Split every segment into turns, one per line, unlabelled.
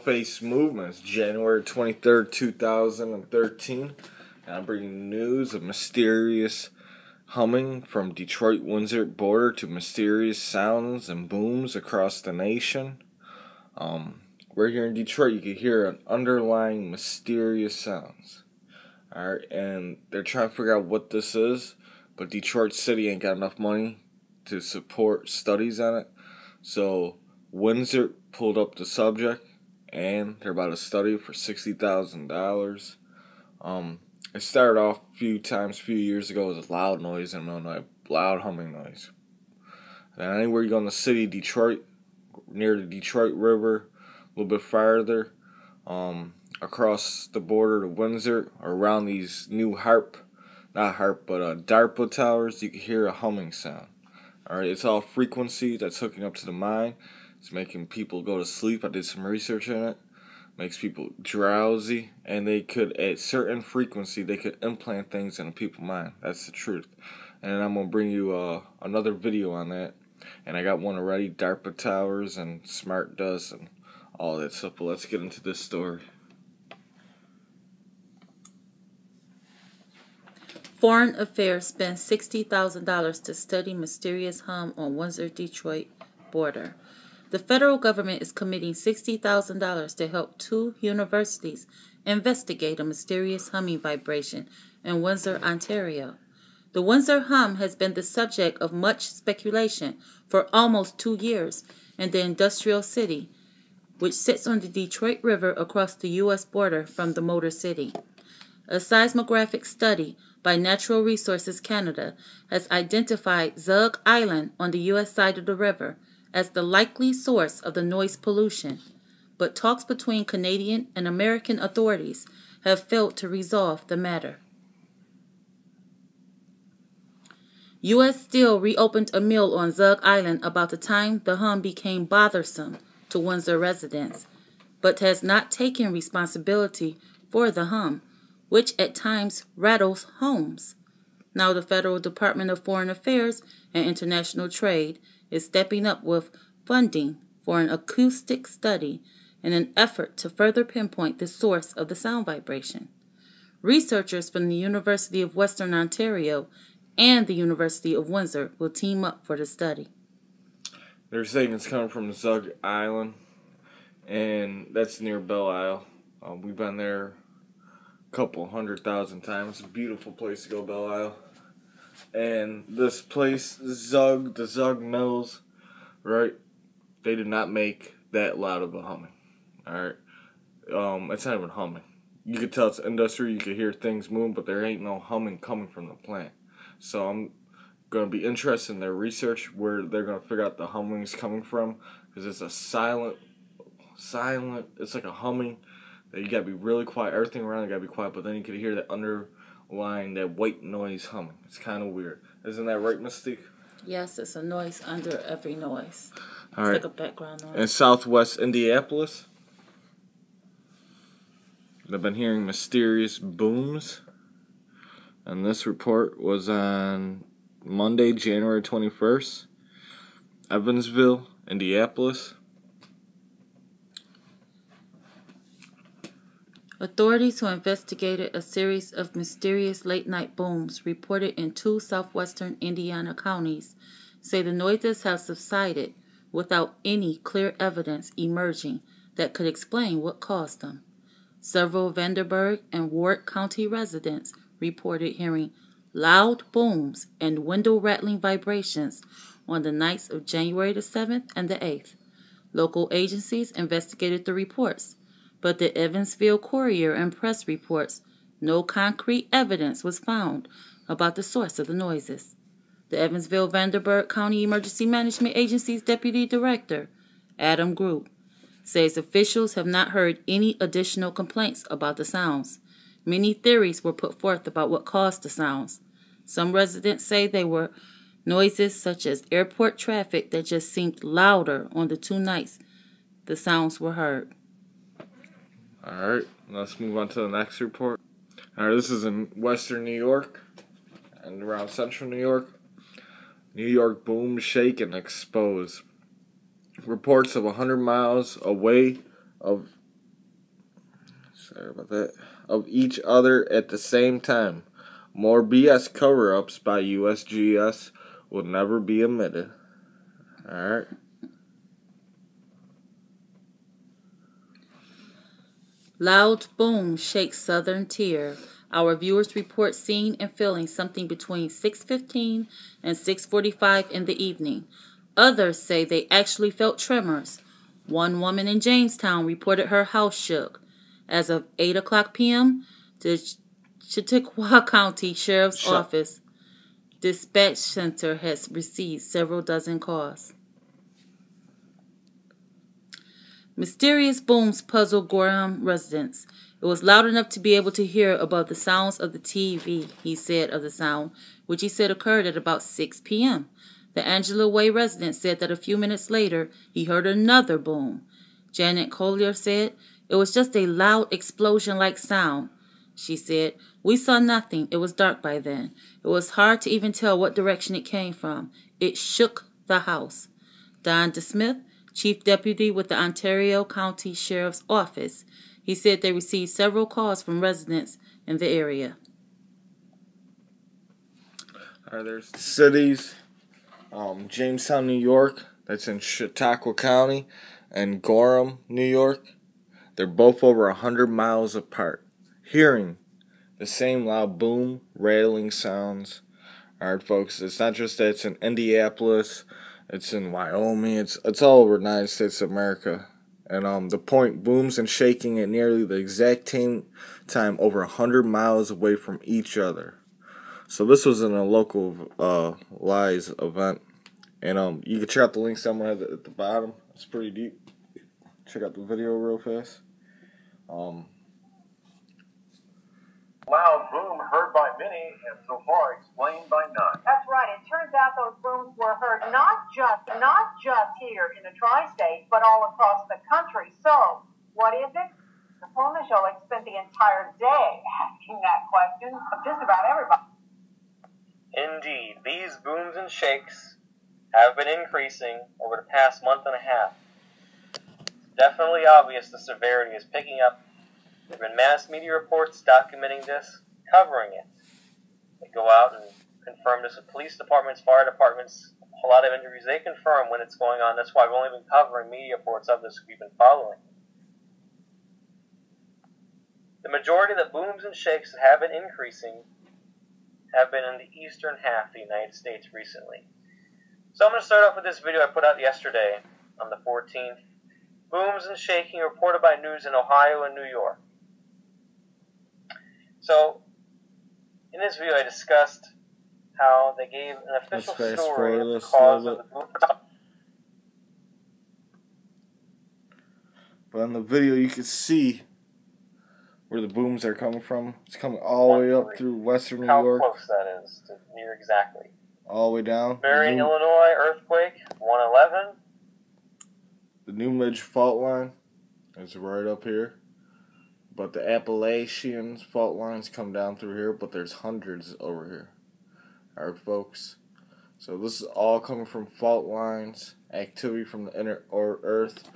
Face Movement. It's January 23rd, 2013, and I'm bringing news of mysterious humming from Detroit-Windsor border to mysterious sounds and booms across the nation. We're here in Detroit. You can hear an underlying mysterious sounds. Alright, and they're trying to figure out what this is, but Detroit City ain't got enough money to support studies on it. So Windsor pulled up the subject, and they're about to study for $60,000. It started off a few years ago as a loud noise in the middle of the night, loud humming noise. And anywhere you go in the city of Detroit, near the Detroit River, a little bit farther, across the border to Windsor, around these new DARPA towers, you can hear a humming sound. Alright, it's all frequency that's hooking up to the mind. It's making people go to sleep. I did some research in it. Makes people drowsy, and they could, at certain frequency, they could implant things in people's mind. That's the truth. And I'm going to bring you another video on that. And I got one already, DARPA towers and smart dust and all that stuff. But let's get into this story.
Foreign Affairs spends $60,000 to study mysterious hum on Windsor-Detroit border. The federal government is committing $60,000 to help two universities investigate a mysterious humming vibration in Windsor, Ontario. The Windsor hum has been the subject of much speculation for almost 2 years in the industrial city, which sits on the Detroit River across the U.S. border from the Motor City. A seismographic study by Natural Resources Canada has identified Zug Island on the U.S. side of the river as the likely source of the noise pollution, but talks between Canadian and American authorities have failed to resolve the matter. U.S. Steel reopened a mill on Zug Island about the time the hum became bothersome to Windsor residents, but has not taken responsibility for the hum, which at times rattles homes. Now the Federal Department of Foreign Affairs and International Trade is stepping up with funding for an acoustic study in an effort to further pinpoint the source of the sound vibration. Researchers from the University of Western Ontario and the University of Windsor will team up for the study.
They're saying it's coming from Zug Island, and that's near Belle Isle. We've been there couple 100,000 times. It's a beautiful place to go, Belle Isle. And this place, the Zug Mills, right? They did not make that loud of a humming. Alright? It's not even humming. You could tell it's industry, you could hear things moving, but there ain't no humming coming from the plant. So I'm going to be interested in their research where they're going to figure out the humming is coming from, because it's a silent, it's like a humming. You gotta be really quiet. Everything around you gotta be quiet, but then you can hear that underlying, that white noise humming. It's kind of weird. Isn't that right, Mystique?
Yes, it's a noise under every noise.
All right.
It's like a background noise.
In southwest Indianapolis, they've been hearing mysterious booms. And this report was on Monday, January 21st. Evansville, Indianapolis.
Authorities who investigated a series of mysterious late-night booms reported in 2 southwestern Indiana counties say the noises have subsided without any clear evidence emerging that could explain what caused them. Several Vanderburgh and Ward County residents reported hearing loud booms and window-rattling vibrations on the nights of January the 7th and the 8th. Local agencies investigated the reports, but the Evansville Courier and Press reports no concrete evidence was found about the source of the noises. The Evansville Vanderburgh County Emergency Management Agency's Deputy Director, Adam Group, says officials have not heard any additional complaints about the sounds. Many theories were put forth about what caused the sounds. Some residents say they were noises such as airport traffic that just seemed louder on the 2 nights the sounds were heard.
Alright, let's move on to the next report. Alright, this is in western New York and around central New York. New York boom, shake, and expose. Reports of 100 miles away of Sorry about that. Of each other at the same time. More BS cover-ups by USGS will never be admitted. Alright.
Loud boom shakes southern tier. Our viewers report seeing and feeling something between 6:15 and 6:45 in the evening. Others say they actually felt tremors. One woman in Jamestown reported her house shook. As of 8 o'clock p.m., the Chautauqua County Sheriff's Office Dispatch Center has received several dozen calls. Mysterious booms puzzle Gorham residents. It was loud enough to be able to hear above the sounds of the TV, he said of the sound, which he said occurred at about 6 p.m. The Angela Way resident said that a few minutes later, he heard another boom. Janet Collier said, "It was just a loud explosion-like sound." She said, "We saw nothing. It was dark by then. It was hard to even tell what direction it came from. It shook the house." Don DeSmith, Chief Deputy with the Ontario County Sheriff's Office, he said they received several calls from residents in the area.
There's cities, Jamestown, New York, that's in Chautauqua County, and Gorham, New York. They're both over 100 miles apart. Hearing the same loud boom, rattling sounds. Alright, folks, it's not just that it's in Indianapolis, it's in Wyoming, it's all over the United States of America. And the point booms and shaking at nearly the exact time over 100 miles away from each other. So this was in a local Lies event. And you can check out the link somewhere at the bottom. It's pretty deep. Check out the video real fast.
Loud boom heard by many and so far explained by none.
That's right. It turns out those booms were heard not just here in the tri-state, but all across the country. So, what is it? The Pona Show spent the entire day asking that question of just about everybody.
Indeed, these booms and shakes have been increasing over the past month and a half. It's definitely obvious the severity is picking up. There have been mass media reports documenting this, covering it. They go out and confirm this with police departments, fire departments, a whole lot of interviews. They confirm when it's going on. That's why we've only been covering media reports of this we've been following. The majority of the booms and shakes that have been increasing have been in the eastern half of the United States recently. So I'm going to start off with this video I put out yesterday on the 14th. Booms and shaking reported by news in Ohio and New York. So, in this video I discussed how they gave an official story of the cause of the boom.
But in the video you can see where the booms are coming from. It's coming all the way up through western New York.
How close that is to near exactly.
All the way down.
Marion, Illinois, earthquake, 111.
The New Midge fault line is right up here. But the Appalachian fault lines come down through here, but there's hundreds over here. Alright, folks. So this is all coming from fault lines, activity from the inner Earth,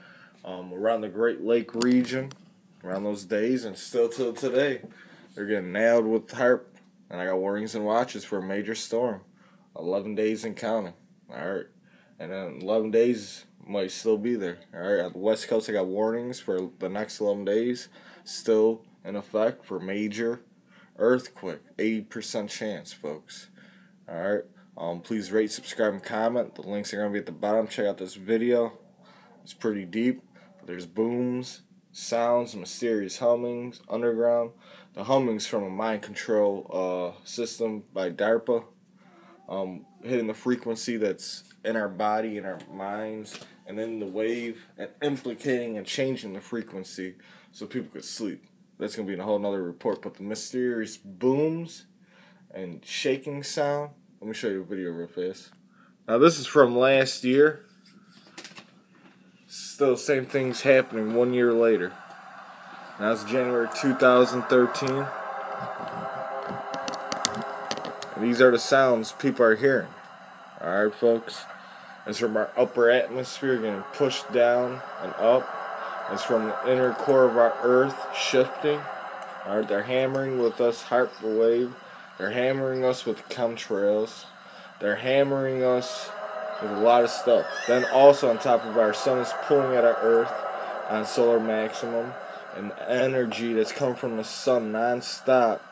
around the Great Lake region, around those days, and still till today. They're getting nailed with HAARP, and I got warnings and watches for a major storm. 11 days and counting. Alright. And then 11 days might still be there. Alright, on the West Coast I got warnings for the next 11 days. Still in effect for major earthquake. 80% chance, folks. Alright. Please rate, subscribe, and comment. The links are going to be at the bottom. Check out this video. It's pretty deep. There's booms, sounds, mysterious hummings, underground. The humming's from a mind control system by DARPA. Hitting the frequency that's in our body, in our minds, and then the wave, and implicating and changing the frequency so people could sleep. That's going to be in a whole nother report. But the mysterious booms and shaking sound, let me show you a video real fast. Now this is from last year. Still same things happening 1 year later. Now it's January 2013. And these are the sounds people are hearing. Alright, folks. It's from our upper atmosphere getting pushed down and up. It's from the inner core of our Earth shifting. Alright, they're hammering with us hyperwave. They're hammering us with chemtrails. They're hammering us with a lot of stuff. Then also on top of our sun is pulling at our Earth on solar maximum. And the energy that's coming from the sun non-stop.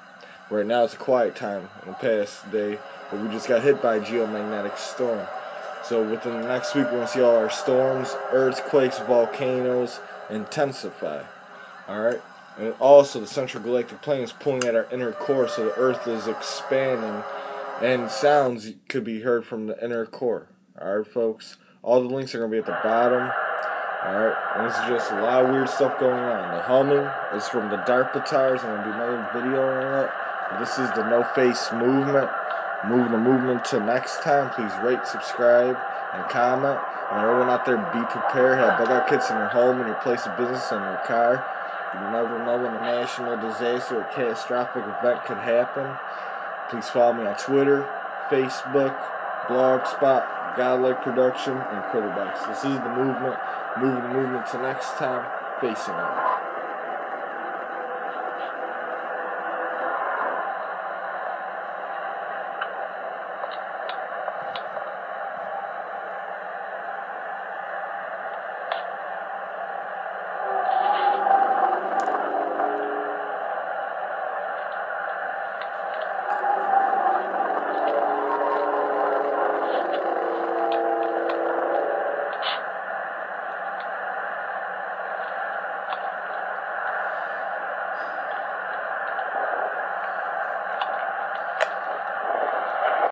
Right now it's a quiet time in the past day. But we just got hit by a geomagnetic storm. So within the next week we're going to see all our storms, earthquakes, volcanoes intensify. Alright? And also the central galactic plane is pulling at our inner core, so the Earth is expanding, and sounds could be heard from the inner core. Alright, folks? All the links are going to be at the bottom. Alright? And this is just a lot of weird stuff going on. The humming is from the DARPA tires. I'm going to do another video on that. But this is the No Face movement. Moving the movement to next time. Please rate, subscribe, and comment. And everyone out there, be prepared. Have bug out kits in your home, in your place of business, and your car. You never know when a national disaster or catastrophic event could happen. Please follow me on Twitter, Facebook, Blogspot, Godlike Production, and Critterbox. This is the movement. Moving the movement to next time. Facing out.